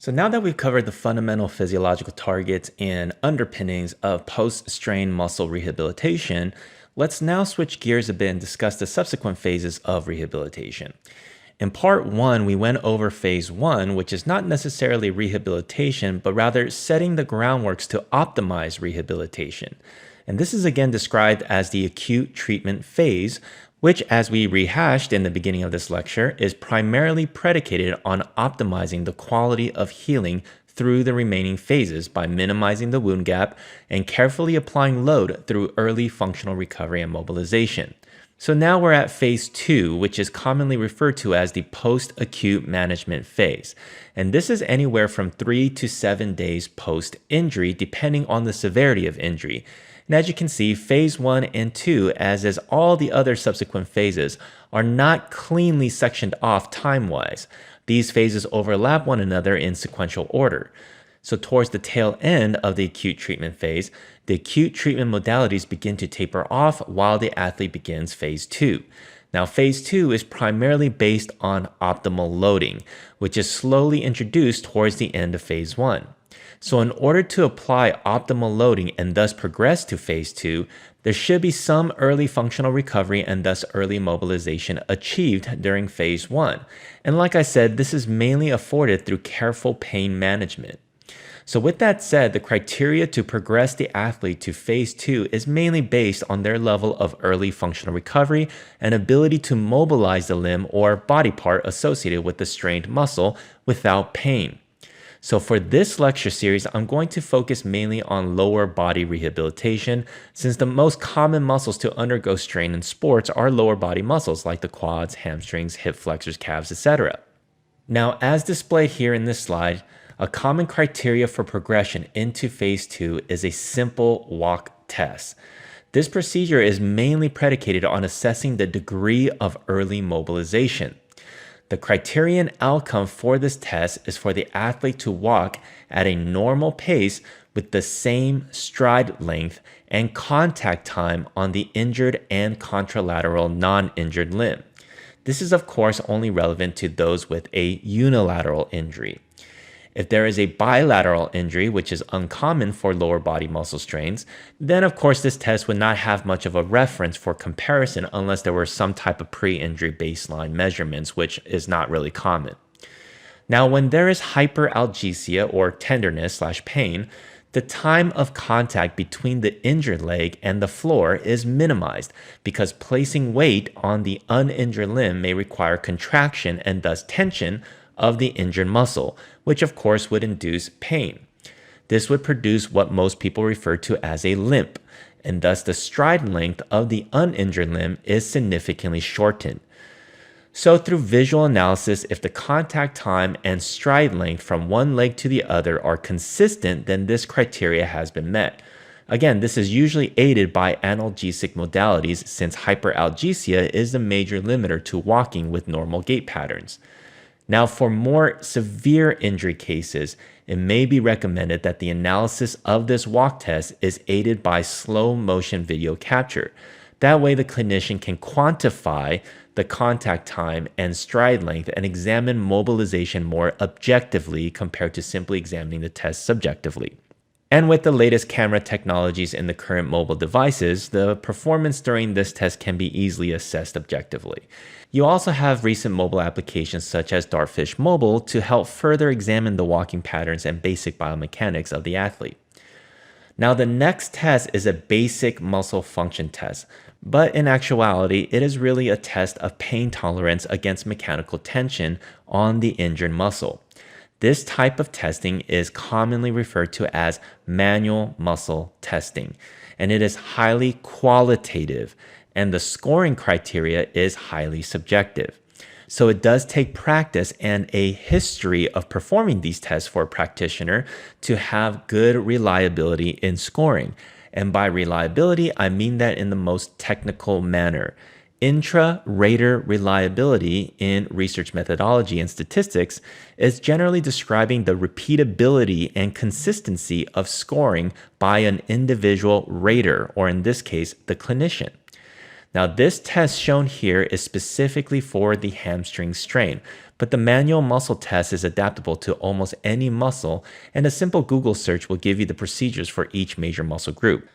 So now that we've covered the fundamental physiological targets and underpinnings of post-strain muscle rehabilitation, let's now switch gears a bit and discuss the subsequent phases of rehabilitation. In part 1, we went over phase 1, which is not necessarily rehabilitation, but rather setting the groundworks to optimize rehabilitation. And this is again described as the acute treatment phase, which, as we rehashed in the beginning of this lecture, is primarily predicated on optimizing the quality of healing through the remaining phases by minimizing the wound gap and carefully applying load through early functional recovery and mobilization. So now we're at phase 2, which is commonly referred to as the post-acute management phase. And this is anywhere from 3 to 7 days post-injury, depending on the severity of injury. And as you can see, phase 1 and 2, as is all the other subsequent phases, are not cleanly sectioned off time-wise. These phases overlap one another in sequential order. So towards the tail end of the acute treatment phase, the acute treatment modalities begin to taper off while the athlete begins phase 2. Now, phase 2 is primarily based on optimal loading, which is slowly introduced towards the end of phase 1. So in order to apply optimal loading and thus progress to phase 2, there should be some early functional recovery and thus early mobilization achieved during phase 1. And like I said, this is mainly afforded through careful pain management. So with that said, the criteria to progress the athlete to phase 2 is mainly based on their level of early functional recovery and ability to mobilize the limb or body part associated with the strained muscle without pain. So for this lecture series, I'm going to focus mainly on lower body rehabilitation, since the most common muscles to undergo strain in sports are lower body muscles like the quads, hamstrings, hip flexors, calves, etc. Now, as displayed here in this slide, a common criteria for progression into phase 2 is a simple walk test. This procedure is mainly predicated on assessing the degree of early mobilization. The criterion outcome for this test is for the athlete to walk at a normal pace with the same stride length and contact time on the injured and contralateral non-injured limb. This is of course only relevant to those with a unilateral injury. If there is a bilateral injury, which is uncommon for lower body muscle strains, then of course this test would not have much of a reference for comparison unless there were some type of pre-injury baseline measurements, which is not really common. Now, when there is hyperalgesia or tenderness/pain, the time of contact between the injured leg and the floor is minimized because placing weight on the uninjured limb may require contraction and thus tension of the injured muscle, which of course would induce pain. This would produce what most people refer to as a limp, and thus the stride length of the uninjured limb is significantly shortened. So through visual analysis, if the contact time and stride length from one leg to the other are consistent, then this criteria has been met. Again, this is usually aided by analgesic modalities since hyperalgesia is the major limiter to walking with normal gait patterns. Now, for more severe injury cases, it may be recommended that the analysis of this walk test is aided by slow motion video capture. That way, the clinician can quantify the contact time and stride length and examine mobilization more objectively compared to simply examining the test subjectively. And with the latest camera technologies in the current mobile devices, the performance during this test can be easily assessed objectively. You also have recent mobile applications such as Dartfish Mobile to help further examine the walking patterns and basic biomechanics of the athlete. Now, the next test is a basic muscle function test, but in actuality, it is really a test of pain tolerance against mechanical tension on the injured muscle. This type of testing is commonly referred to as manual muscle testing, and it is highly qualitative, and the scoring criteria is highly subjective. So it does take practice and a history of performing these tests for a practitioner to have good reliability in scoring. And by reliability, I mean that in the most technical manner. Intra-rater reliability in research methodology and statistics is generally describing the repeatability and consistency of scoring by an individual rater, or in this case, the clinician. Now, this test shown here is specifically for the hamstring strain, But the manual muscle test is adaptable to almost any muscle, and a simple Google search will give you the procedures for each major muscle group.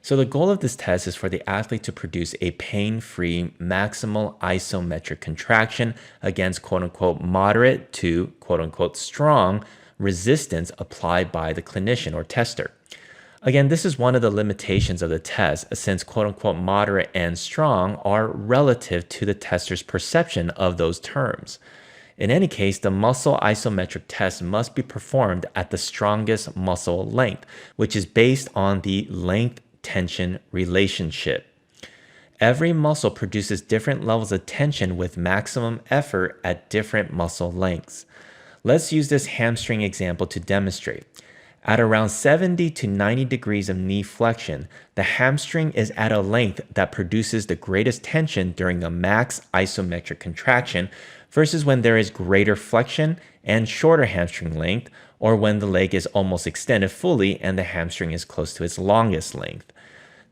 So the goal of this test is for the athlete to produce a pain-free maximal isometric contraction against quote-unquote moderate to quote-unquote strong resistance applied by the clinician or tester. Again, this is one of the limitations of the test, since quote-unquote moderate and strong are relative to the tester's perception of those terms. In any case, the muscle isometric test must be performed at the strongest muscle length, which is based on the length-tension relationship. Every muscle produces different levels of tension with maximum effort at different muscle lengths. Let's use this hamstring example to demonstrate. At around 70 to 90 degrees of knee flexion, the hamstring is at a length that produces the greatest tension during a max isometric contraction versus when there is greater flexion and shorter hamstring length, or when the leg is almost extended fully and the hamstring is close to its longest length.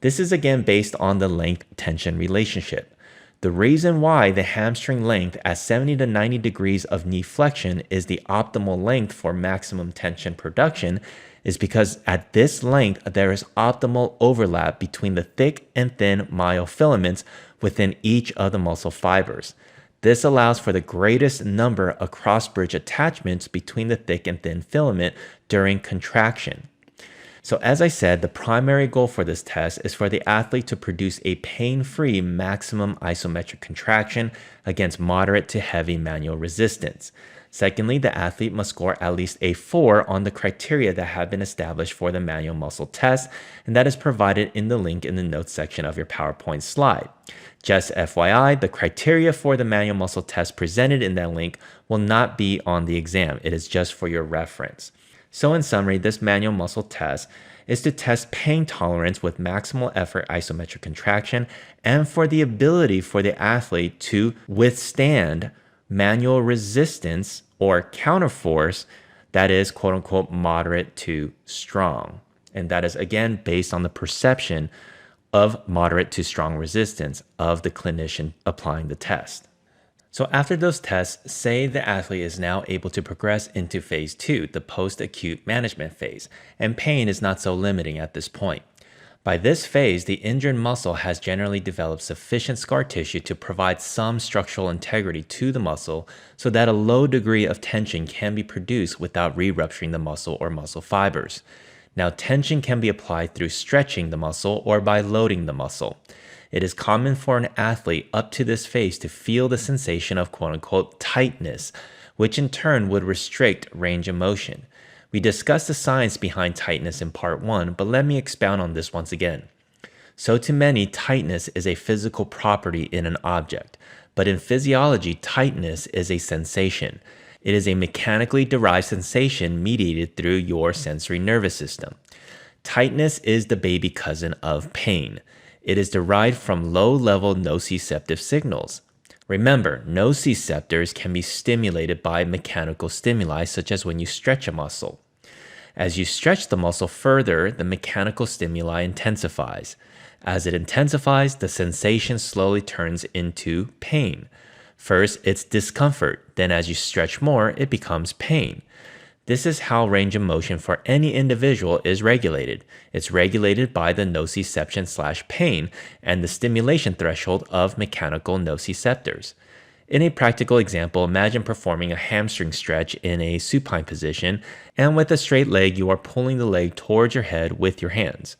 This is again based on the length-tension relationship. The reason why the hamstring length at 70 to 90 degrees of knee flexion is the optimal length for maximum tension production is because at this length there is optimal overlap between the thick and thin myofilaments within each of the muscle fibers. This allows for the greatest number of cross-bridge attachments between the thick and thin filament during contraction. So as I said, the primary goal for this test is for the athlete to produce a pain-free maximum isometric contraction against moderate to heavy manual resistance. Secondly, the athlete must score at least a 4 on the criteria that have been established for the manual muscle test, and that is provided in the link in the notes section of your PowerPoint slide. Just FYI, the criteria for the manual muscle test presented in that link will not be on the exam. It is just for your reference. So in summary, this manual muscle test is to test pain tolerance with maximal effort isometric contraction and for the ability for the athlete to withstand manual resistance or counterforce that is quote unquote moderate to strong. And that is again based on the perception of moderate to strong resistance of the clinician applying the test. So after those tests, say the athlete is now able to progress into phase 2, the post-acute management phase, and pain is not so limiting at this point. By this phase, the injured muscle has generally developed sufficient scar tissue to provide some structural integrity to the muscle so that a low degree of tension can be produced without re-rupturing the muscle or muscle fibers. Now, tension can be applied through stretching the muscle or by loading the muscle. It is common for an athlete up to this phase to feel the sensation of quote-unquote tightness, which in turn would restrict range of motion. We discussed the science behind tightness in part 1, but let me expound on this once again. So to many, tightness is a physical property in an object, but in physiology, tightness is a sensation. It is a mechanically derived sensation mediated through your sensory nervous system. Tightness is the baby cousin of pain. It is derived from low-level nociceptive signals. Remember, nociceptors can be stimulated by mechanical stimuli, such as when you stretch a muscle. As you stretch the muscle further, the mechanical stimuli intensifies. As it intensifies, the sensation slowly turns into pain. First, it's discomfort. Then as you stretch more, it becomes pain. This is how range of motion for any individual is regulated. It's regulated by the nociception/pain and the stimulation threshold of mechanical nociceptors. In a practical example, imagine performing a hamstring stretch in a supine position, and with a straight leg, you are pulling the leg towards your head with your hands.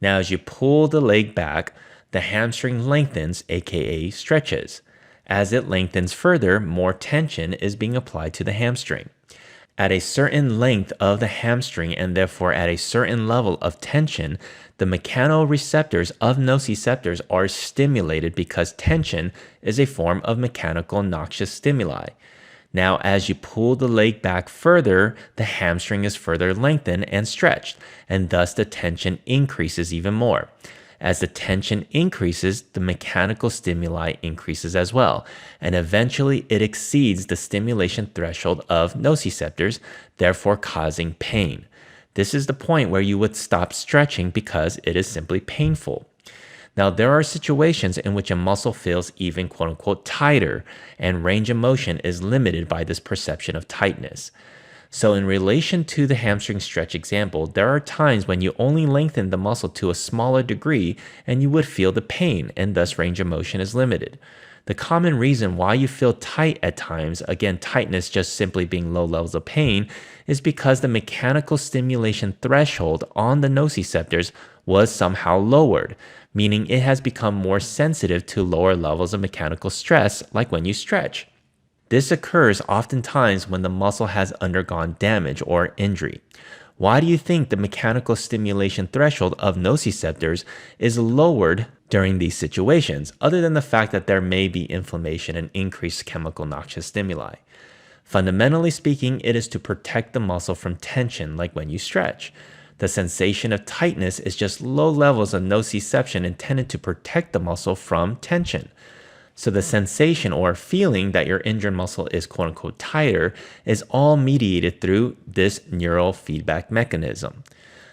Now, as you pull the leg back, the hamstring lengthens, aka stretches. As it lengthens further, more tension is being applied to the hamstring. At a certain length of the hamstring and therefore at a certain level of tension, the mechanoreceptors of nociceptors are stimulated because tension is a form of mechanical noxious stimuli. Now, as you pull the leg back further, the hamstring is further lengthened and stretched, and thus the tension increases even more. As the tension increases, the mechanical stimuli increases as well, and eventually it exceeds the stimulation threshold of nociceptors, therefore causing pain. This is the point where you would stop stretching because it is simply painful. Now, there are situations in which a muscle feels even quote unquote tighter, and range of motion is limited by this perception of tightness. So, in relation to the hamstring stretch example, there are times when you only lengthen the muscle to a smaller degree and you would feel the pain, and thus range of motion is limited. The common reason why you feel tight at times, again, tightness just simply being low levels of pain, is because the mechanical stimulation threshold on the nociceptors was somehow lowered, meaning it has become more sensitive to lower levels of mechanical stress, like when you stretch. This occurs oftentimes when the muscle has undergone damage or injury. Why do you think the mechanical stimulation threshold of nociceptors is lowered during these situations, other than the fact that there may be inflammation and increased chemical noxious stimuli? Fundamentally speaking, it is to protect the muscle from tension, like when you stretch. The sensation of tightness is just low levels of nociception intended to protect the muscle from tension. So the sensation or feeling that your injured muscle is quote unquote tighter is all mediated through this neural feedback mechanism.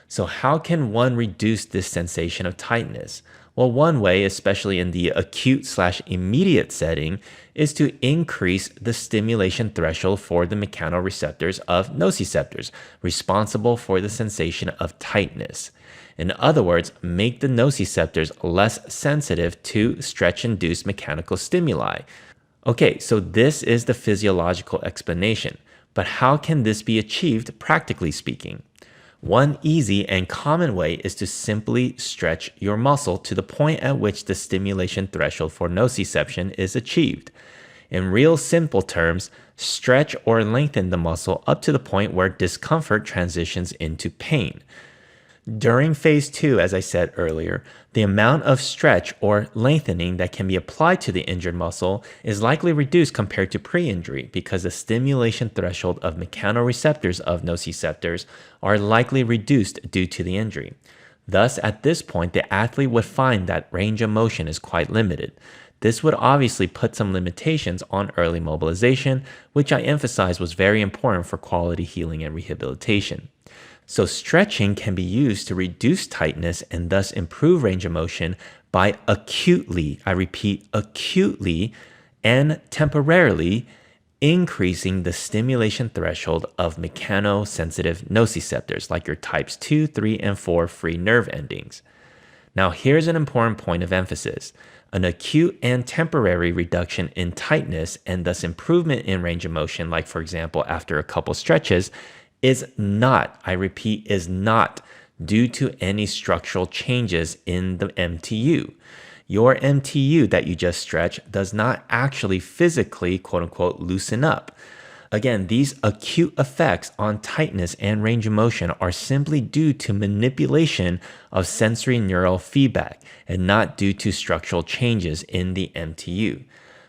So how can one reduce this sensation of tightness? Well, one way, especially in the acute/immediate setting, is to increase the stimulation threshold for the mechanoreceptors of nociceptors, responsible for the sensation of tightness. In other words, make the nociceptors less sensitive to stretch-induced mechanical stimuli. Okay, so this is the physiological explanation, but how can this be achieved practically speaking? One easy and common way is to simply stretch your muscle to the point at which the stimulation threshold for nociception is achieved. In real simple terms, stretch or lengthen the muscle up to the point where discomfort transitions into pain. During phase 2, as I said earlier, the amount of stretch or lengthening that can be applied to the injured muscle is likely reduced compared to pre-injury because the stimulation threshold of mechanoreceptors of nociceptors are likely reduced due to the injury. Thus, at this point, the athlete would find that range of motion is quite limited. This would obviously put some limitations on early mobilization, which I emphasized was very important for quality healing and rehabilitation. So stretching can be used to reduce tightness and thus improve range of motion by acutely, I repeat, acutely and temporarily increasing the stimulation threshold of mechanosensitive nociceptors, like your types 2, 3, and 4 free nerve endings. Now, here's an important point of emphasis. An acute and temporary reduction in tightness and thus improvement in range of motion, like for example, after a couple stretches, is not, I repeat, is not due to any structural changes in the MTU. Your MTU that you just stretched does not actually physically, quote unquote, loosen up. Again, these acute effects on tightness and range of motion are simply due to manipulation of sensory neural feedback and not due to structural changes in the MTU.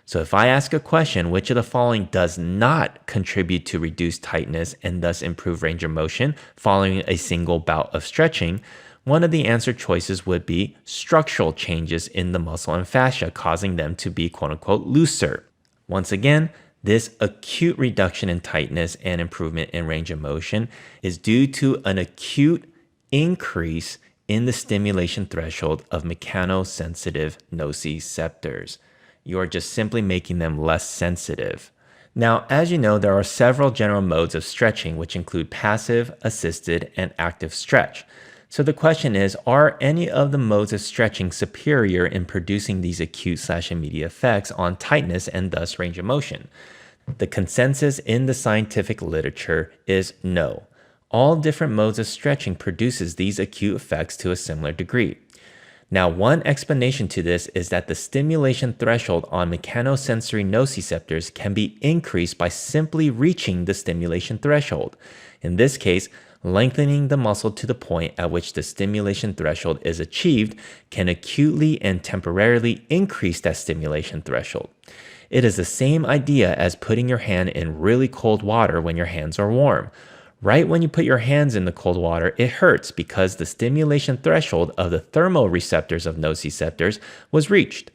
So if I ask a question, which of the following does not contribute to reduced tightness and thus improve range of motion following a single bout of stretching, one of the answer choices would be structural changes in the muscle and fascia, causing them to be quote unquote looser. Once again, this acute reduction in tightness and improvement in range of motion is due to an acute increase in the stimulation threshold of mechanosensitive nociceptors. You are just simply making them less sensitive. Now, as you know, there are several general modes of stretching, which include passive, assisted, and active stretch. So the question is, are any of the modes of stretching superior in producing these acute/immediate effects on tightness and thus range of motion? The consensus in the scientific literature is no. All different modes of stretching produces these acute effects to a similar degree. Now, one explanation to this is that the stimulation threshold on mechanosensory nociceptors can be increased by simply reaching the stimulation threshold. In this case, lengthening the muscle to the point at which the stimulation threshold is achieved can acutely and temporarily increase that stimulation threshold. It is the same idea as putting your hand in really cold water when your hands are warm. Right when you put your hands in the cold water, it hurts because the stimulation threshold of the thermoreceptors of nociceptors was reached.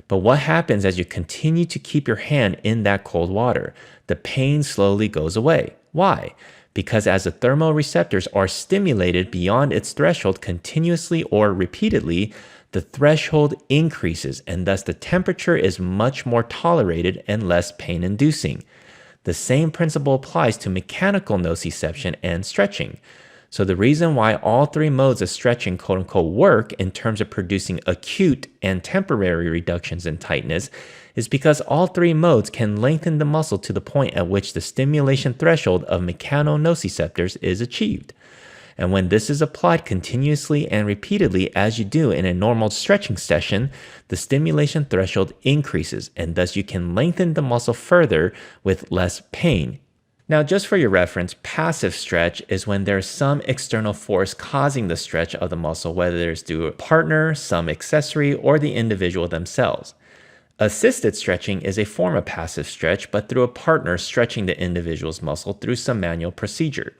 But what happens as you continue to keep your hand in that cold water? The pain slowly goes away. Why? because as the thermoreceptors are stimulated beyond its threshold continuously or repeatedly, the threshold increases and thus the temperature is much more tolerated and less pain-inducing. The same principle applies to mechanical nociception and stretching. So the reason why all three modes of stretching quote unquote work in terms of producing acute and temporary reductions in tightness is because all three modes can lengthen the muscle to the point at which the stimulation threshold of mechano-nociceptors is achieved. And when this is applied continuously and repeatedly as you do in a normal stretching session, the stimulation threshold increases and thus you can lengthen the muscle further with less pain. Now, just for your reference, passive stretch is when there's some external force causing the stretch of the muscle, whether it's due to a partner, some accessory, or the individual themselves. Assisted stretching is a form of passive stretch, but through a partner stretching the individual's muscle through some manual procedure.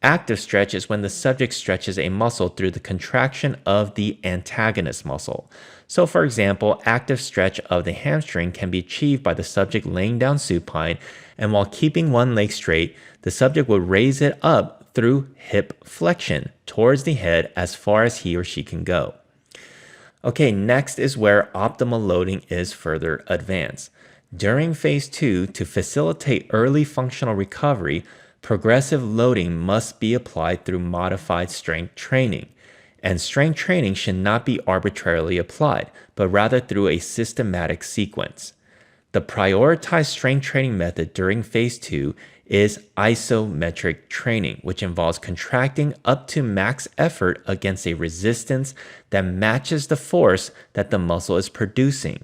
Active stretch is when the subject stretches a muscle through the contraction of the antagonist muscle. So for example, active stretch of the hamstring can be achieved by the subject laying down supine, and while keeping one leg straight, the subject would raise it up through hip flexion towards the head as far as he or she can go. Okay, next is where optimal loading is further advanced. During phase 2, to facilitate early functional recovery, progressive loading must be applied through modified strength training. And strength training should not be arbitrarily applied, but rather through a systematic sequence. The prioritized strength training method during phase 2 is isometric training, which involves contracting up to max effort against a resistance that matches the force that the muscle is producing.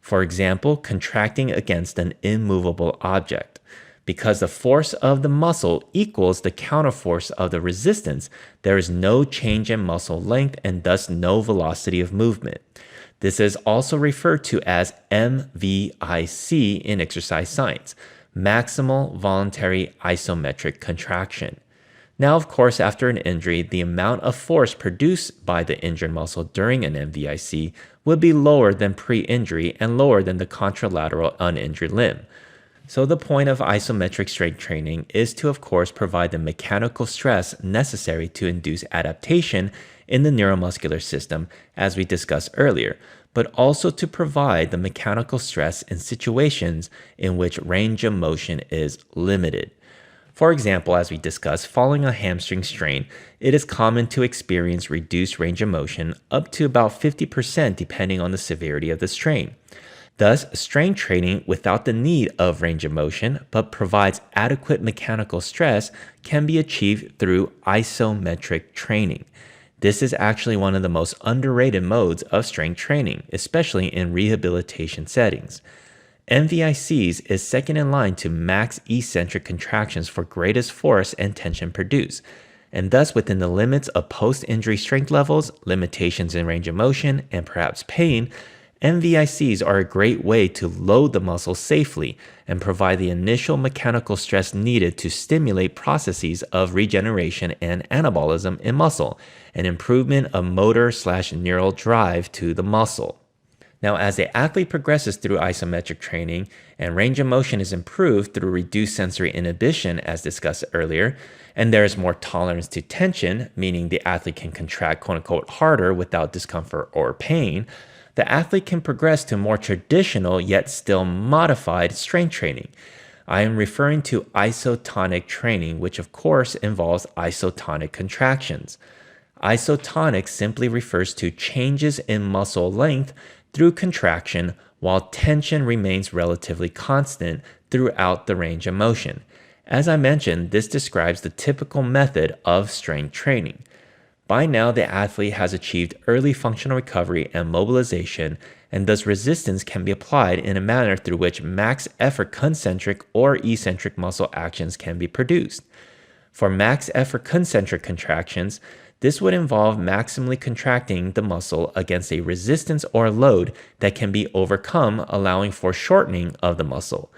For example, contracting against an immovable object. Because the force of the muscle equals the counterforce of the resistance, there is no change in muscle length and thus no velocity of movement. This is also referred to as MVIC in exercise science, maximal voluntary isometric contraction. Now, of course, after an injury, the amount of force produced by the injured muscle during an MVIC would be lower than pre-injury and lower than the contralateral uninjured limb. So the point of isometric strength training is to, of course, provide the mechanical stress necessary to induce adaptation in the neuromuscular system, as we discussed earlier, but also to provide the mechanical stress in situations in which range of motion is limited. For example, as we discussed, following a hamstring strain, it is common to experience reduced range of motion up to about 50% depending on the severity of the strain. Thus, strength training without the need of range of motion but provides adequate mechanical stress can be achieved through isometric training. This is actually one of the most underrated modes of strength training, especially in rehabilitation settings. MVICs is second in line to max eccentric contractions for greatest force and tension produced, and thus within the limits of post-injury strength levels, limitations in range of motion, and perhaps pain, MVICs are a great way to load the muscle safely and provide the initial mechanical stress needed to stimulate processes of regeneration and anabolism in muscle, and improvement of motor/neural drive to the muscle. Now, as the athlete progresses through isometric training and range of motion is improved through reduced sensory inhibition, as discussed earlier, and there is more tolerance to tension, meaning the athlete can contract quote-unquote harder without discomfort or pain, the athlete can progress to more traditional yet still modified strength training. I am referring to isotonic training, which of course involves isotonic contractions. Isotonic simply refers to changes in muscle length through contraction while tension remains relatively constant throughout the range of motion. As I mentioned, this describes the typical method of strength training. By now, the athlete has achieved early functional recovery and mobilization, and thus resistance can be applied in a manner through which max effort concentric or eccentric muscle actions can be produced. For max effort concentric contractions, this would involve maximally contracting the muscle against a resistance or load that can be overcome, allowing for shortening of the muscle.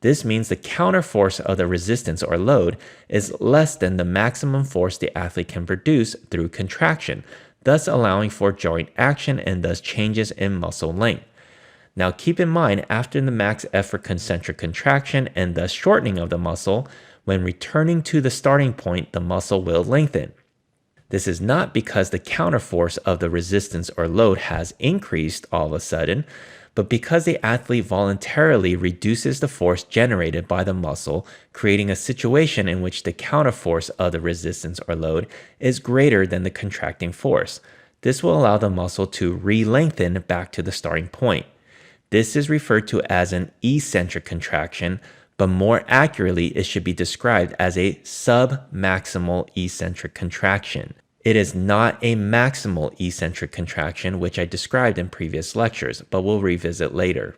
This means the counterforce of the resistance or load is less than the maximum force the athlete can produce through contraction, thus allowing for joint action and thus changes in muscle length. Now keep in mind, after the max effort concentric contraction and thus shortening of the muscle, when returning to the starting point, the muscle will lengthen. This is not because the counterforce of the resistance or load has increased all of a sudden, but because the athlete voluntarily reduces the force generated by the muscle, creating a situation in which the counterforce of the resistance or load is greater than the contracting force. This will allow the muscle to re-lengthen back to the starting point. This is referred to as an eccentric contraction, but more accurately, it should be described as a submaximal eccentric contraction. It is not a maximal eccentric contraction, which I described in previous lectures, but we'll revisit later.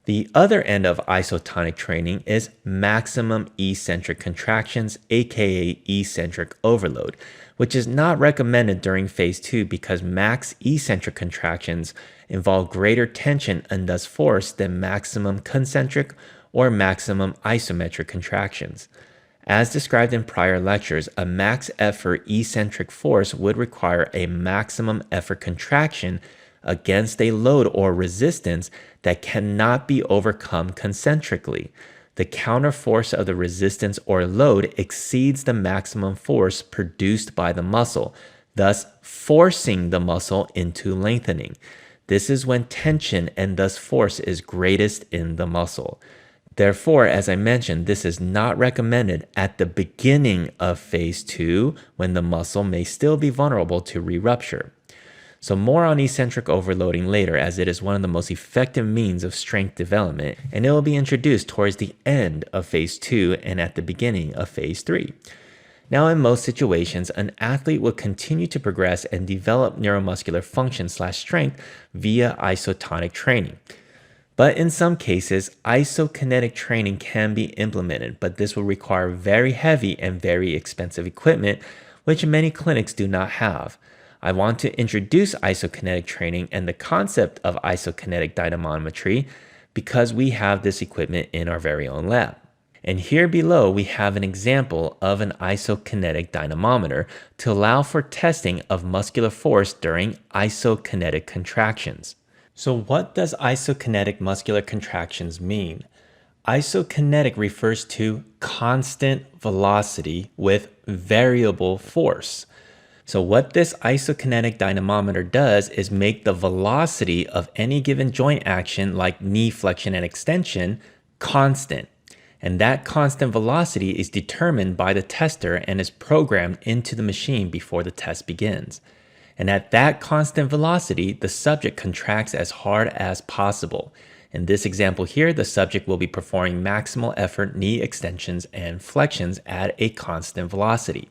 The other end of isotonic training is maximum eccentric contractions, aka eccentric overload, which is not recommended during phase 2 because max eccentric contractions involve greater tension and thus force than maximum concentric or maximum isometric contractions. As described in prior lectures, a max effort eccentric force would require a maximum effort contraction against a load or resistance that cannot be overcome concentrically. The counterforce of the resistance or load exceeds the maximum force produced by the muscle, thus forcing the muscle into lengthening. This is when tension and thus force is greatest in the muscle. Therefore, as I mentioned, this is not recommended at the beginning of phase 2 when the muscle may still be vulnerable to re-rupture. So more on eccentric overloading later, as it is one of the most effective means of strength development, and it will be introduced towards the end of phase 2 and at the beginning of phase 3. Now, in most situations, an athlete will continue to progress and develop neuromuscular function/strength via isotonic training. But in some cases, isokinetic training can be implemented, but this will require very heavy and very expensive equipment, which many clinics do not have. I want to introduce isokinetic training and the concept of isokinetic dynamometry because we have this equipment in our very own lab. And here below, we have an example of an isokinetic dynamometer to allow for testing of muscular force during isokinetic contractions. So what does isokinetic muscular contractions mean? Isokinetic refers to constant velocity with variable force. So what this isokinetic dynamometer does is make the velocity of any given joint action like knee flexion and extension constant. And that constant velocity is determined by the tester and is programmed into the machine before the test begins. And at that constant velocity, the subject contracts as hard as possible. In this example here, the subject will be performing maximal effort knee extensions and flexions at a constant velocity.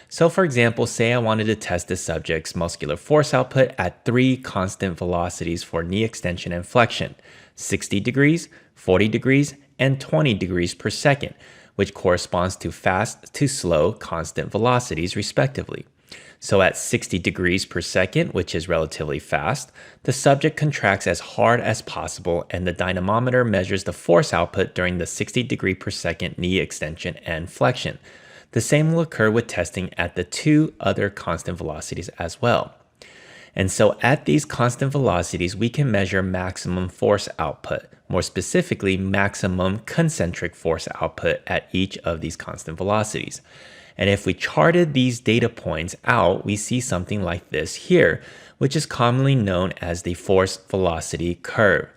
So for example, say I wanted to test the subject's muscular force output at 3 constant velocities for knee extension and flexion, 60 degrees, 40 degrees, and 20 degrees per second, which corresponds to fast to slow constant velocities respectively. So at 60 degrees per second, which is relatively fast, the subject contracts as hard as possible and the dynamometer measures the force output during the 60 degree per second knee extension and flexion. The same will occur with testing at the 2 other constant velocities as well. And so at these constant velocities, we can measure maximum force output, more specifically maximum concentric force output at each of these constant velocities. And if we charted these data points out, we see something like this here, which is commonly known as the force velocity curve.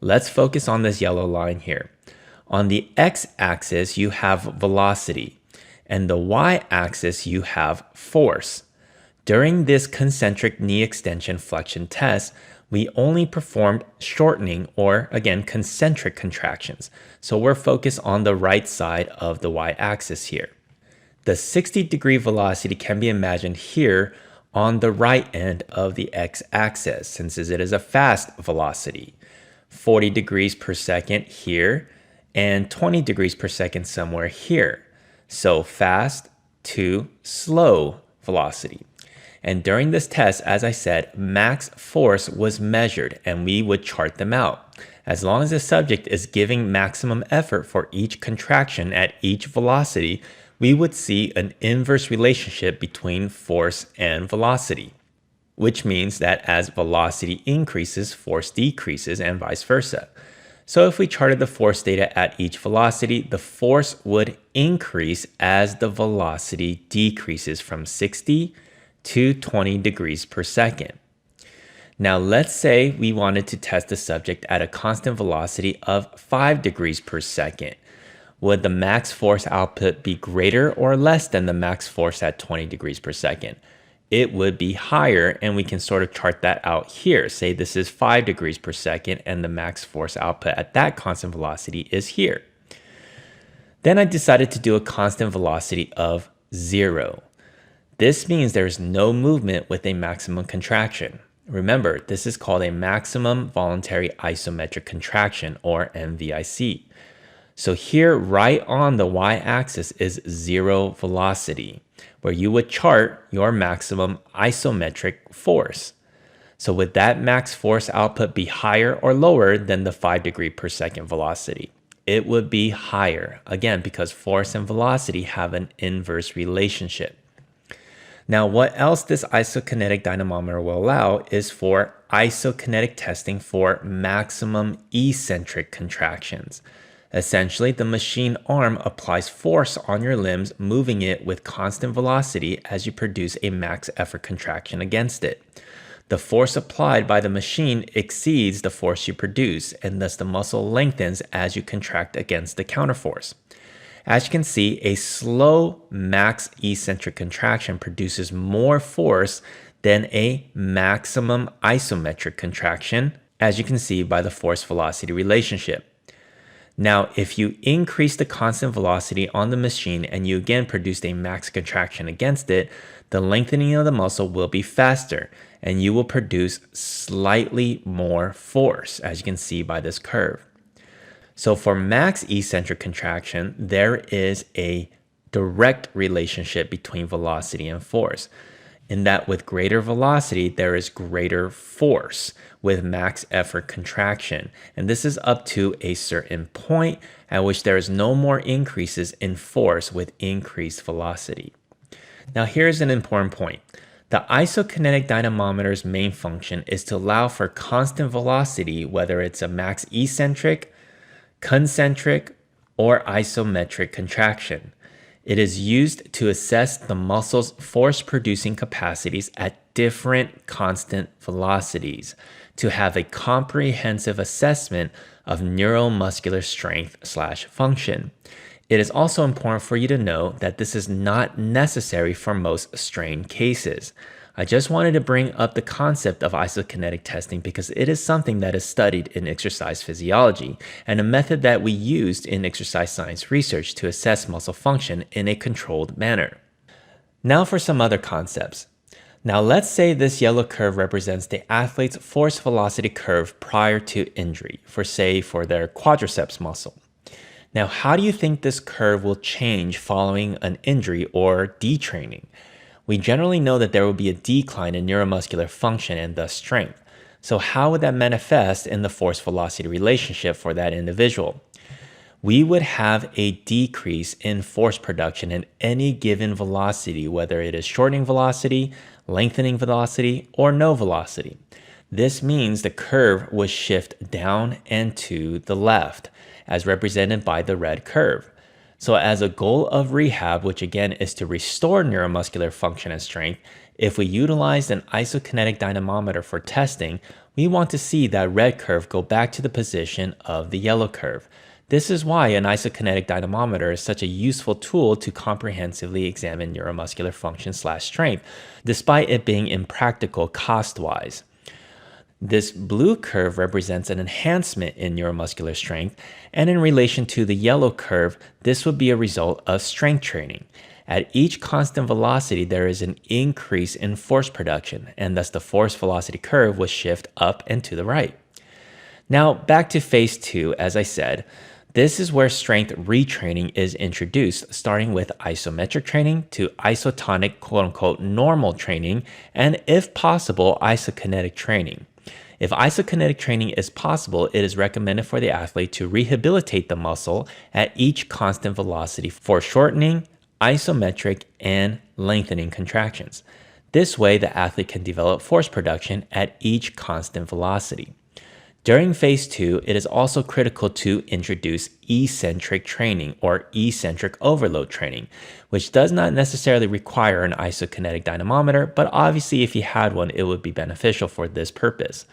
Let's focus on this yellow line here. On the x-axis, you have velocity, and the y-axis, you have force. During this concentric knee extension flexion test, we only performed shortening or, again, concentric contractions. So we're focused on the right side of the y-axis here. The 60-degree velocity can be imagined here on the right end of the x-axis, since it is a fast velocity. 40 degrees per second here, and 20 degrees per second somewhere here. So fast to slow velocity. And during this test, as I said, max force was measured and we would chart them out. As long as the subject is giving maximum effort for each contraction at each velocity, we would see an inverse relationship between force and velocity, which means that as velocity increases, force decreases and vice versa. So if we charted the force data at each velocity, the force would increase as the velocity decreases from 60 to 20 degrees per second. Now let's say we wanted to test the subject at a constant velocity of 5 degrees per second. Would the max force output be greater or less than the max force at 20 degrees per second? It would be higher, and we can sort of chart that out here. Say this is 5 degrees per second, and the max force output at that constant velocity is here. Then I decided to do a constant velocity of 0. This means there's no movement with a maximum contraction. Remember, this is called a maximum voluntary isometric contraction, or MVIC. So here, right on the y-axis is 0 velocity, where you would chart your maximum isometric force. So would that max force output be higher or lower than the 5 degree per second velocity? It would be higher, again, because force and velocity have an inverse relationship. Now, what else this isokinetic dynamometer will allow is for isokinetic testing for maximum eccentric contractions. Essentially, the machine arm applies force on your limbs, moving it with constant velocity as you produce a max effort contraction against it. The force applied by the machine exceeds the force you produce, and thus the muscle lengthens as you contract against the counterforce. As you can see, a slow max eccentric contraction produces more force than a maximum isometric contraction, as you can see by the force-velocity relationship. Now, if you increase the constant velocity on the machine and you again produced a max contraction against it, the lengthening of the muscle will be faster and you will produce slightly more force, as you can see by this curve. So for max eccentric contraction, there is a direct relationship between velocity and force, in that with greater velocity, there is greater force with max effort contraction. And this is up to a certain point at which there is no more increases in force with increased velocity. Now here's an important point. The isokinetic dynamometer's main function is to allow for constant velocity, whether it's a max eccentric, concentric, or isometric contraction. It is used to assess the muscle's force-producing capacities at different constant velocities to have a comprehensive assessment of neuromuscular strength/function. It is also important for you to know that this is not necessary for most strain cases. I just wanted to bring up the concept of isokinetic testing because it is something that is studied in exercise physiology and a method that we used in exercise science research to assess muscle function in a controlled manner. Now for some other concepts. Now let's say this yellow curve represents the athlete's force velocity curve prior to injury, for their quadriceps muscle. Now, how do you think this curve will change following an injury or detraining? We generally know that there will be a decline in neuromuscular function and thus strength. So how would that manifest in the force-velocity relationship for that individual? We would have a decrease in force production in any given velocity, whether it is shortening velocity, lengthening velocity, or no velocity. This means the curve will shift down and to the left, as represented by the red curve. So as a goal of rehab, which again is to restore neuromuscular function and strength, if we utilize an isokinetic dynamometer for testing, we want to see that red curve go back to the position of the yellow curve. This is why an isokinetic dynamometer is such a useful tool to comprehensively examine neuromuscular function/strength, despite it being impractical cost-wise. This blue curve represents an enhancement in neuromuscular strength, and in relation to the yellow curve, this would be a result of strength training. At each constant velocity, there is an increase in force production, and thus the force-velocity curve will shift up and to the right. Now, back to phase 2, as I said, this is where strength retraining is introduced, starting with isometric training to isotonic quote-unquote normal training, and if possible, isokinetic training. If isokinetic training is possible, it is recommended for the athlete to rehabilitate the muscle at each constant velocity for shortening, isometric, and lengthening contractions. This way, the athlete can develop force production at each constant velocity. During phase 2, it is also critical to introduce eccentric training or eccentric overload training, which does not necessarily require an isokinetic dynamometer, but obviously if you had one, it would be beneficial for this purpose.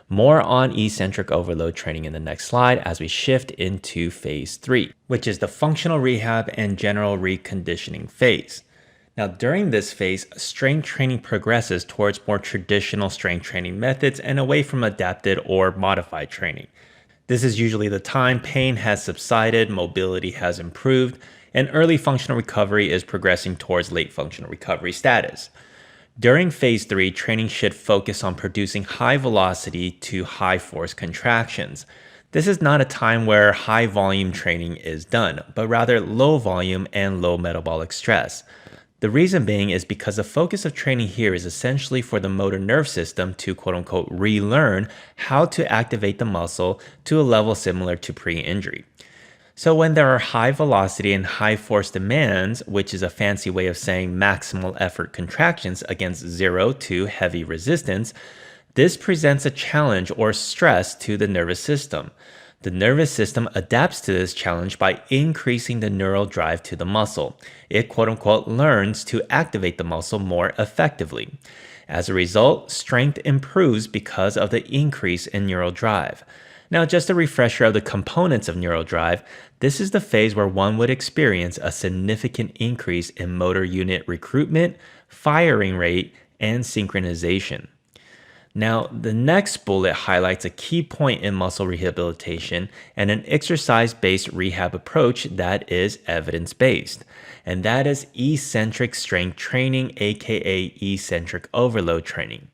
More on eccentric overload training in the next slide as we shift into phase 3, which is the functional rehab and general reconditioning phase. Now, during this phase, strength training progresses towards more traditional strength training methods and away from adapted or modified training. This is usually the time pain has subsided, mobility has improved, and early functional recovery is progressing towards late functional recovery status. During phase 3, training should focus on producing high velocity to high force contractions. This is not a time where high volume training is done, but rather low volume and low metabolic stress. The reason being is because the focus of training here is essentially for the motor nerve system to quote-unquote relearn how to activate the muscle to a level similar to pre-injury. So when there are high velocity and high force demands, which is a fancy way of saying maximal effort contractions against 0 to heavy resistance, this presents a challenge or stress to the nervous system. The nervous system adapts to this challenge by increasing the neural drive to the muscle. It quote-unquote learns to activate the muscle more effectively. As a result, strength improves because of the increase in neural drive. Now, just a refresher of the components of neural drive, this is the phase where one would experience a significant increase in motor unit recruitment, firing rate, and synchronization. Now, the next bullet highlights a key point in muscle rehabilitation and an exercise-based rehab approach that is evidence-based, and that is eccentric strength training, aka eccentric overload training.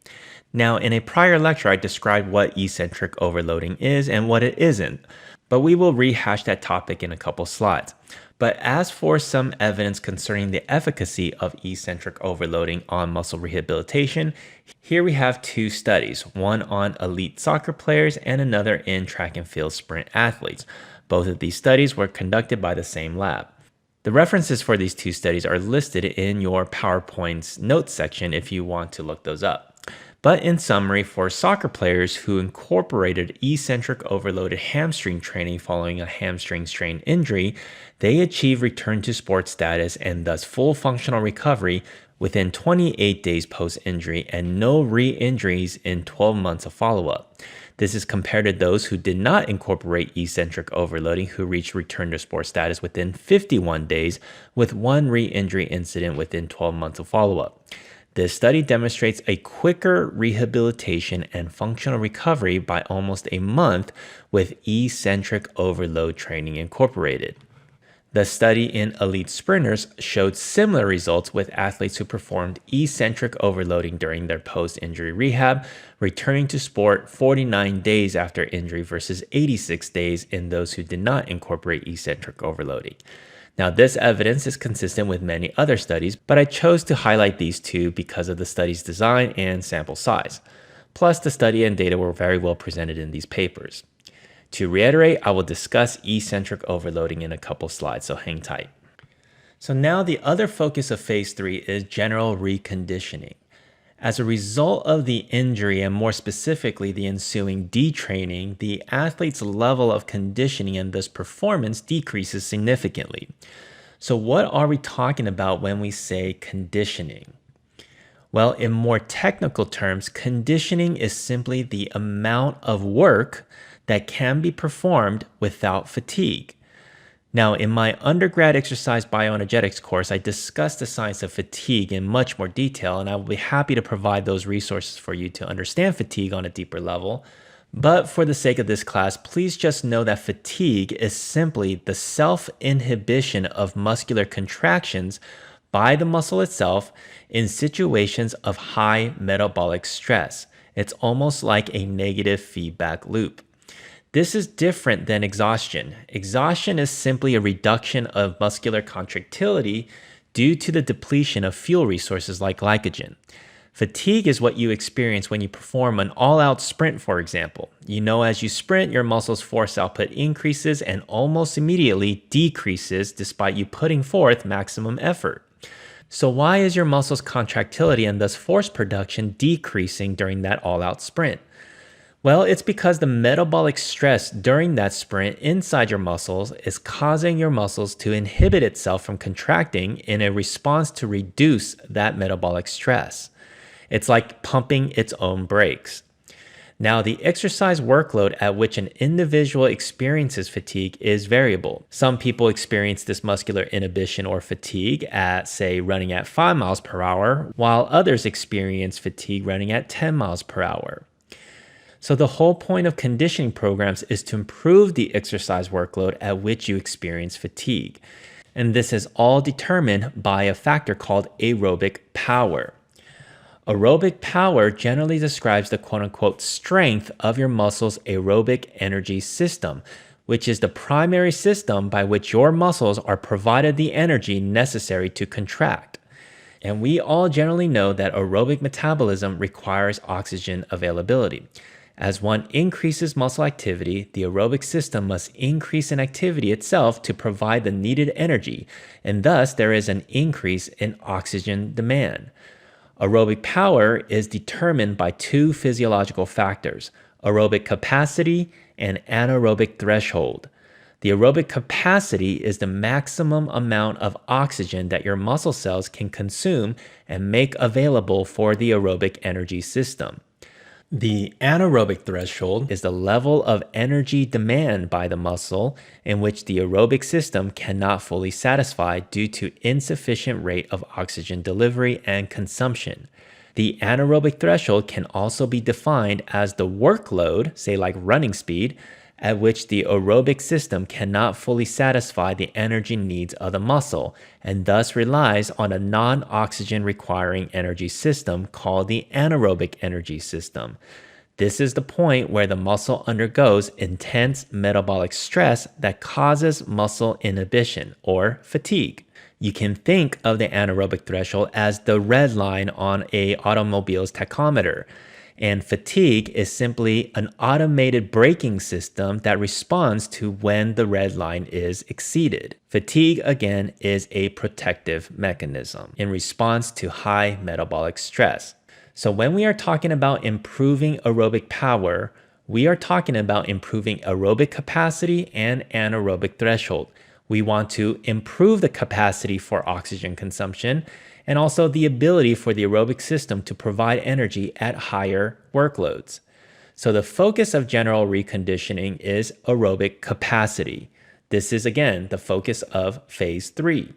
Now, in a prior lecture, I described what eccentric overloading is and what it isn't, but we will rehash that topic in a couple slides. But as for some evidence concerning the efficacy of eccentric overloading on muscle rehabilitation, here we have two studies, one on elite soccer players and another in track and field sprint athletes. Both of these studies were conducted by the same lab. The references for these two studies are listed in your PowerPoint's notes section if you want to look those up. But in summary, for soccer players who incorporated eccentric overloaded hamstring training following a hamstring strain injury, they achieved return to sport status and thus full functional recovery within 28 days post-injury and no re-injuries in 12 months of follow-up. This is compared to those who did not incorporate eccentric overloading who reached return to sport status within 51 days with one re-injury incident within 12 months of follow-up. This study demonstrates a quicker rehabilitation and functional recovery by almost a month with eccentric overload training incorporated. The study in elite sprinters showed similar results with athletes who performed eccentric overloading during their post-injury rehab, returning to sport 49 days after injury versus 86 days in those who did not incorporate eccentric overloading. Now, this evidence is consistent with many other studies, but I chose to highlight these two because of the study's design and sample size. Plus, the study and data were very well presented in these papers. To reiterate, I will discuss eccentric overloading in a couple slides, so hang tight. So now the other focus of phase 3 is general reconditioning. As a result of the injury and more specifically the ensuing detraining, the athlete's level of conditioning and thus performance decreases significantly. So what are we talking about when we say conditioning? Well, in more technical terms, conditioning is simply the amount of work that can be performed without fatigue. Now, in my undergrad exercise bioenergetics course, I discussed the science of fatigue in much more detail, and I will be happy to provide those resources for you to understand fatigue on a deeper level. But for the sake of this class, please just know that fatigue is simply the self-inhibition of muscular contractions by the muscle itself in situations of high metabolic stress. It's almost like a negative feedback loop. This is different than exhaustion. Exhaustion is simply a reduction of muscular contractility due to the depletion of fuel resources like glycogen. Fatigue is what you experience when you perform an all-out sprint, for example. You know, as you sprint, your muscle's force output increases and almost immediately decreases despite you putting forth maximum effort. So why is your muscle's contractility and thus force production decreasing during that all-out sprint? Well, it's because the metabolic stress during that sprint inside your muscles is causing your muscles to inhibit itself from contracting in a response to reduce that metabolic stress. It's like pumping its own brakes. Now, the exercise workload at which an individual experiences fatigue is variable. Some people experience this muscular inhibition or fatigue at, say, running at 5 miles per hour, while others experience fatigue running at 10 miles per hour. So the whole point of conditioning programs is to improve the exercise workload at which you experience fatigue. And this is all determined by a factor called aerobic power. Aerobic power generally describes the quote-unquote strength of your muscle's aerobic energy system, which is the primary system by which your muscles are provided the energy necessary to contract. And we all generally know that aerobic metabolism requires oxygen availability. As one increases muscle activity, the aerobic system must increase in activity itself to provide the needed energy, and thus there is an increase in oxygen demand. Aerobic power is determined by two physiological factors, aerobic capacity and anaerobic threshold. The aerobic capacity is the maximum amount of oxygen that your muscle cells can consume and make available for the aerobic energy system. The anaerobic threshold is the level of energy demand by the muscle in which the aerobic system cannot fully satisfy due to insufficient rate of oxygen delivery and consumption. The anaerobic threshold can also be defined as the workload, say like running speed, at which the aerobic system cannot fully satisfy the energy needs of the muscle and thus relies on a non-oxygen requiring energy system called the anaerobic energy system. This is the point where the muscle undergoes intense metabolic stress that causes muscle inhibition or fatigue. You can think of the anaerobic threshold as the red line on an automobile's tachometer. And fatigue is simply an automated braking system that responds to when the red line is exceeded. Fatigue, again, is a protective mechanism in response to high metabolic stress. So when we are talking about improving aerobic power, we are talking about improving aerobic capacity and anaerobic threshold. We want to improve the capacity for oxygen consumption and also the ability for the aerobic system to provide energy at higher workloads. So the focus of general reconditioning is aerobic capacity. This is, again, the focus of phase 3.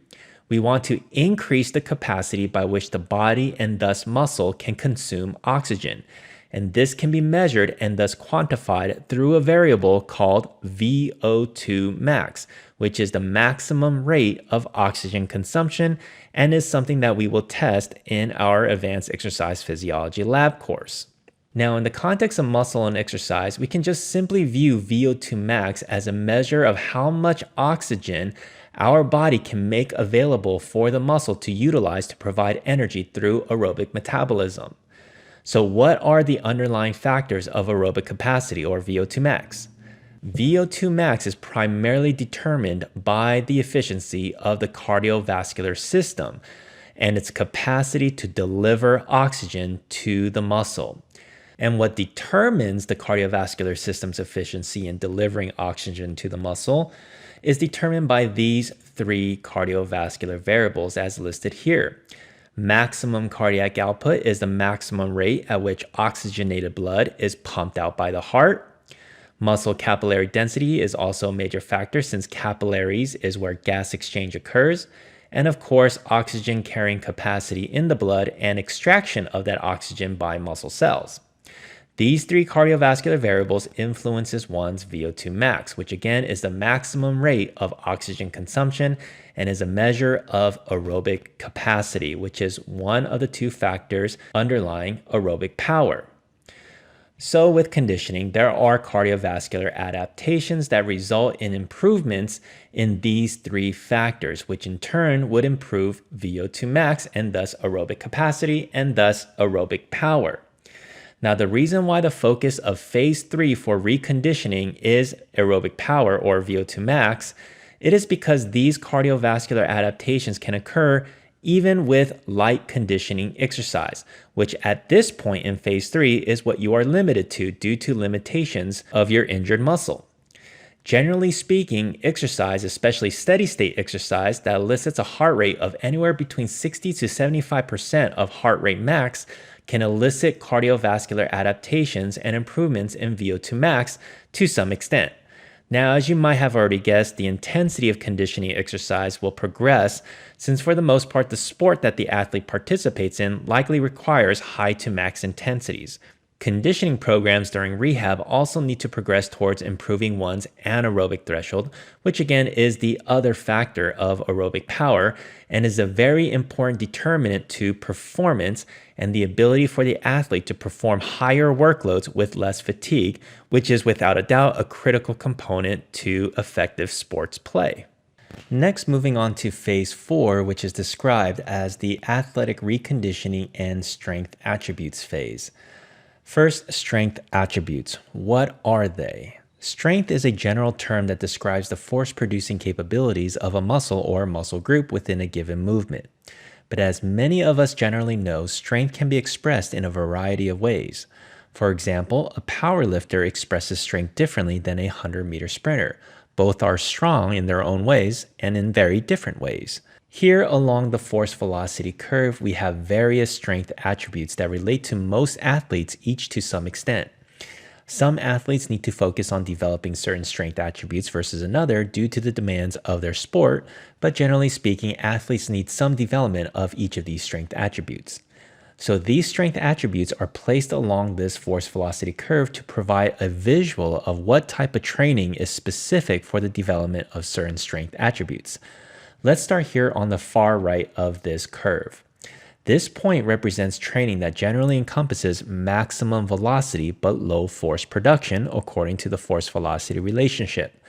We want to increase the capacity by which the body and thus muscle can consume oxygen. And this can be measured and thus quantified through a variable called VO2 max, which is the maximum rate of oxygen consumption and is something that we will test in our advanced exercise physiology lab course. Now, in the context of muscle and exercise, we can just simply view VO2 max as a measure of how much oxygen our body can make available for the muscle to utilize to provide energy through aerobic metabolism. So what are the underlying factors of aerobic capacity or VO2 max? VO2 max is primarily determined by the efficiency of the cardiovascular system and its capacity to deliver oxygen to the muscle. And what determines the cardiovascular system's efficiency in delivering oxygen to the muscle is determined by these three cardiovascular variables as listed here. Maximum cardiac output is the maximum rate at which oxygenated blood is pumped out by the heart. Muscle capillary density is also a major factor since capillaries is where gas exchange occurs. And of course, oxygen carrying capacity in the blood and extraction of that oxygen by muscle cells. These three cardiovascular variables influences one's VO2 max, which again is the maximum rate of oxygen consumption and is a measure of aerobic capacity, which is one of the two factors underlying aerobic power. So with conditioning, there are cardiovascular adaptations that result in improvements in these three factors, which in turn would improve VO2 max and thus aerobic capacity and thus aerobic power. Now, the reason why the focus of phase 3 for reconditioning is aerobic power or VO2 max, it is because these cardiovascular adaptations can occur even with light conditioning exercise, which at this point in phase 3 is what you are limited to due to limitations of your injured muscle. Generally speaking, exercise, especially steady-state exercise that elicits a heart rate of anywhere between 60 to 75% of heart rate max, can elicit cardiovascular adaptations and improvements in VO2 max to some extent. Now, as you might have already guessed, the intensity of conditioning exercise will progress since for the most part the sport that the athlete participates in likely requires high to max intensities. Conditioning programs during rehab also need to progress towards improving one's anaerobic threshold, which again is the other factor of aerobic power and is a very important determinant to performance and the ability for the athlete to perform higher workloads with less fatigue, which is without a doubt a critical component to effective sports play. Next, moving on to phase 4, which is described as the athletic reconditioning and strength attributes phase. First, strength attributes. What are they? Strength is a general term that describes the force-producing capabilities of a muscle or muscle group within a given movement. But as many of us generally know, strength can be expressed in a variety of ways. For example, a power lifter expresses strength differently than a 100-meter sprinter. Both are strong in their own ways and in very different ways. Here along the force velocity curve, we have various strength attributes that relate to most athletes, each to some extent. Some athletes need to focus on developing certain strength attributes versus another due to the demands of their sport, but generally speaking, athletes need some development of each of these strength attributes. So these strength attributes are placed along this force velocity curve to provide a visual of what type of training is specific for the development of certain strength attributes. Let's start here on the far right of this curve. This point represents training that generally encompasses maximum velocity but low force production according to the force-velocity relationship.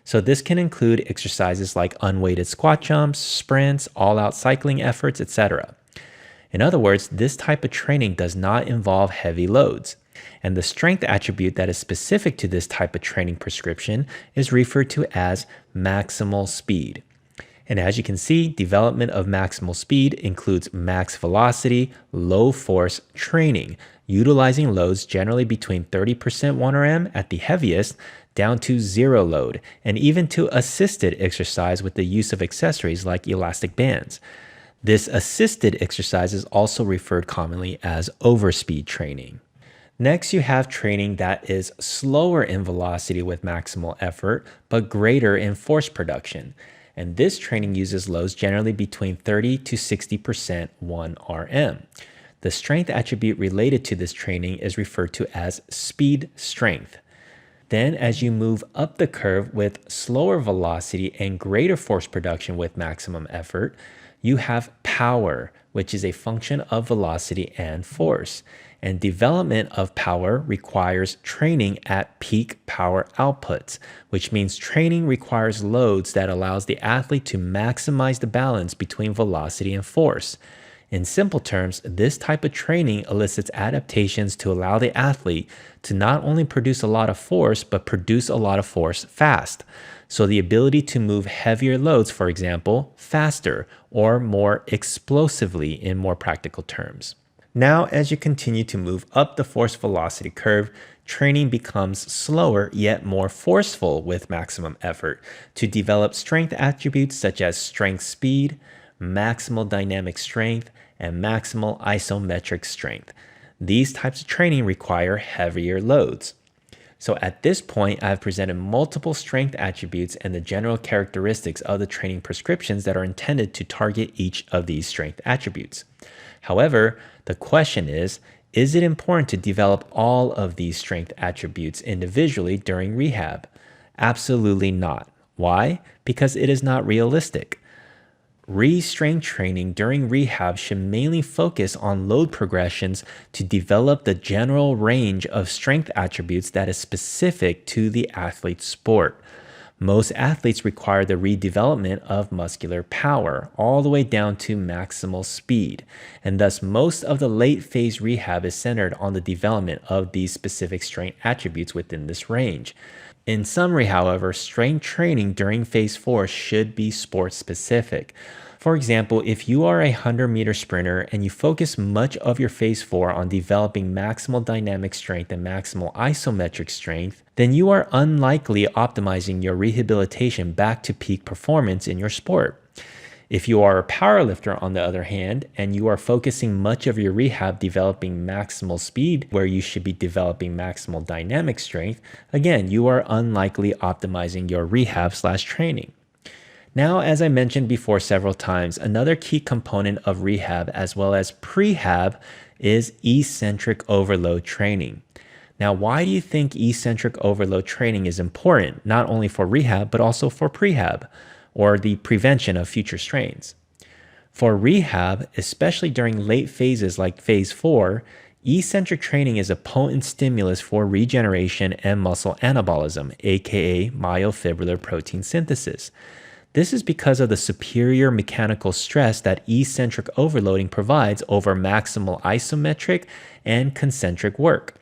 So this can include exercises like unweighted squat jumps, sprints, all-out cycling efforts, etc. In other words, this type of training does not involve heavy loads. And the strength attribute that is specific to this type of training prescription is referred to as maximal speed. And as you can see, development of maximal speed includes max velocity, low force training, utilizing loads generally between 30% 1RM at the heaviest down to zero load, and even to assisted exercise with the use of accessories like elastic bands. This assisted exercise is also referred commonly as overspeed training. Next, you have training that is slower in velocity with maximal effort, but greater in force production. And this training uses loads generally between 30 to 60% 1RM. The strength attribute related to this training is referred to as speed strength. Then as you move up the curve with slower velocity and greater force production with maximum effort, you have power, which is a function of velocity and force. And development of power requires training at peak power outputs, which means training requires loads that allows the athlete to maximize the balance between velocity and force. In simple terms, this type of training elicits adaptations to allow the athlete to not only produce a lot of force, but produce a lot of force fast. So the ability to move heavier loads, for example, faster or more explosively in more practical terms. Now, as you continue to move up the force velocity curve, training becomes slower yet more forceful with maximum effort to develop strength attributes such as strength speed, maximal dynamic strength, and maximal isometric strength. These types of training require heavier loads. So at this point, I've presented multiple strength attributes and the general characteristics of the training prescriptions that are intended to target each of these strength attributes. However, the question is it important to develop all of these strength attributes individually during rehab? Absolutely not. Why? Because it is not realistic. Strength training during rehab should mainly focus on load progressions to develop the general range of strength attributes that is specific to the athlete's sport. Most athletes require the redevelopment of muscular power all the way down to maximal speed, and thus most of the late phase rehab is centered on the development of these specific strength attributes within this range. In summary, however, strength training during phase 4 should be sport specific. For example, if you are a 100-meter sprinter and you focus much of your phase 4 on developing maximal dynamic strength and maximal isometric strength, then you are unlikely optimizing your rehabilitation back to peak performance in your sport. If you are a powerlifter, on the other hand, and you are focusing much of your rehab developing maximal speed where you should be developing maximal dynamic strength, again, you are unlikely optimizing your rehab/training. Now, as I mentioned before several times, another key component of rehab as well as prehab is eccentric overload training. Now, why do you think eccentric overload training is important, not only for rehab, but also for prehab, or the prevention of future strains? For rehab, especially during late phases like phase 4, eccentric training is a potent stimulus for regeneration and muscle anabolism, aka myofibrillar protein synthesis. This is because of the superior mechanical stress that eccentric overloading provides over maximal isometric and concentric work.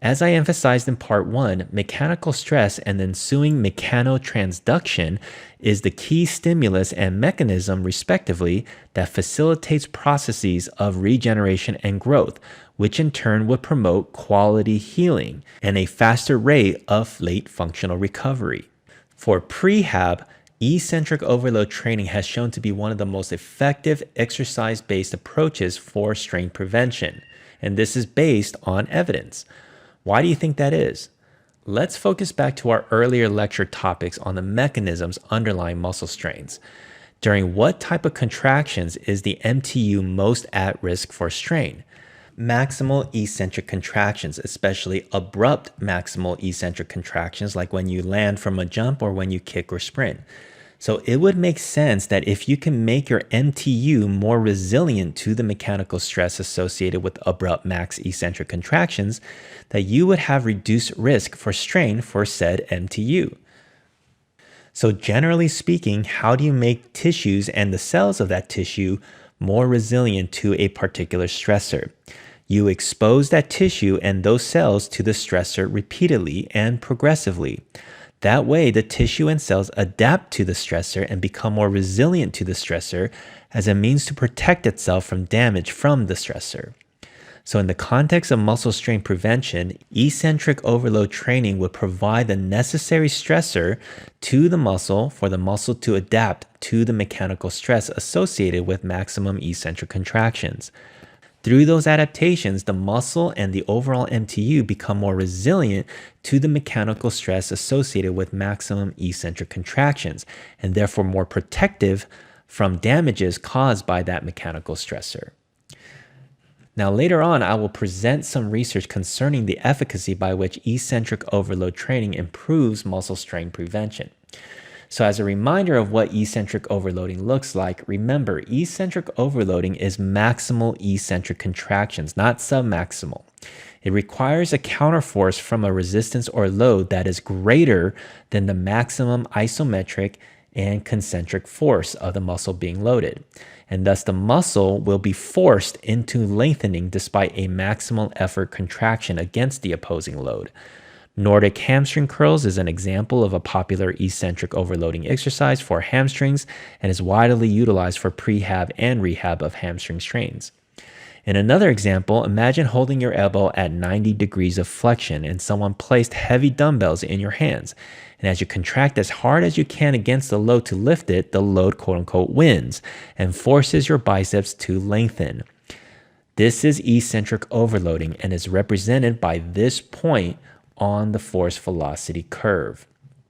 As I emphasized in part 1, mechanical stress and the ensuing mechanotransduction is the key stimulus and mechanism, respectively, that facilitates processes of regeneration and growth, which in turn would promote quality healing and a faster rate of late functional recovery. For prehab, eccentric overload training has shown to be one of the most effective exercise-based approaches for strain prevention, and this is based on evidence. Why do you think that is? Let's focus back to our earlier lecture topics on the mechanisms underlying muscle strains. During what type of contractions is the MTU most at risk for strain? Maximal eccentric contractions, especially abrupt maximal eccentric contractions like when you land from a jump or when you kick or sprint. So it would make sense that if you can make your MTU more resilient to the mechanical stress associated with abrupt max eccentric contractions, that you would have reduced risk for strain for said MTU. So generally speaking, how do you make tissues and the cells of that tissue more resilient to a particular stressor? You expose that tissue and those cells to the stressor repeatedly and progressively. That way, the tissue and cells adapt to the stressor and become more resilient to the stressor as a means to protect itself from damage from the stressor. So in the context of muscle strain prevention, eccentric overload training would provide the necessary stressor to the muscle for the muscle to adapt to the mechanical stress associated with maximum eccentric contractions. Through those adaptations, the muscle and the overall MTU become more resilient to the mechanical stress associated with maximum eccentric contractions, and therefore more protective from damages caused by that mechanical stressor. Now, later on, I will present some research concerning the efficacy by which eccentric overload training improves muscle strain prevention. So as a reminder of what eccentric overloading looks like, remember, eccentric overloading is maximal eccentric contractions, not submaximal. It requires a counterforce from a resistance or load that is greater than the maximum isometric and concentric force of the muscle being loaded. And thus the muscle will be forced into lengthening despite a maximal effort contraction against the opposing load. Nordic hamstring curls is an example of a popular eccentric overloading exercise for hamstrings and is widely utilized for prehab and rehab of hamstring strains. In another example, imagine holding your elbow at 90 degrees of flexion and someone placed heavy dumbbells in your hands. And as you contract as hard as you can against the load to lift it, the load quote-unquote wins and forces your biceps to lengthen. This is eccentric overloading and is represented by this point on the force velocity curve.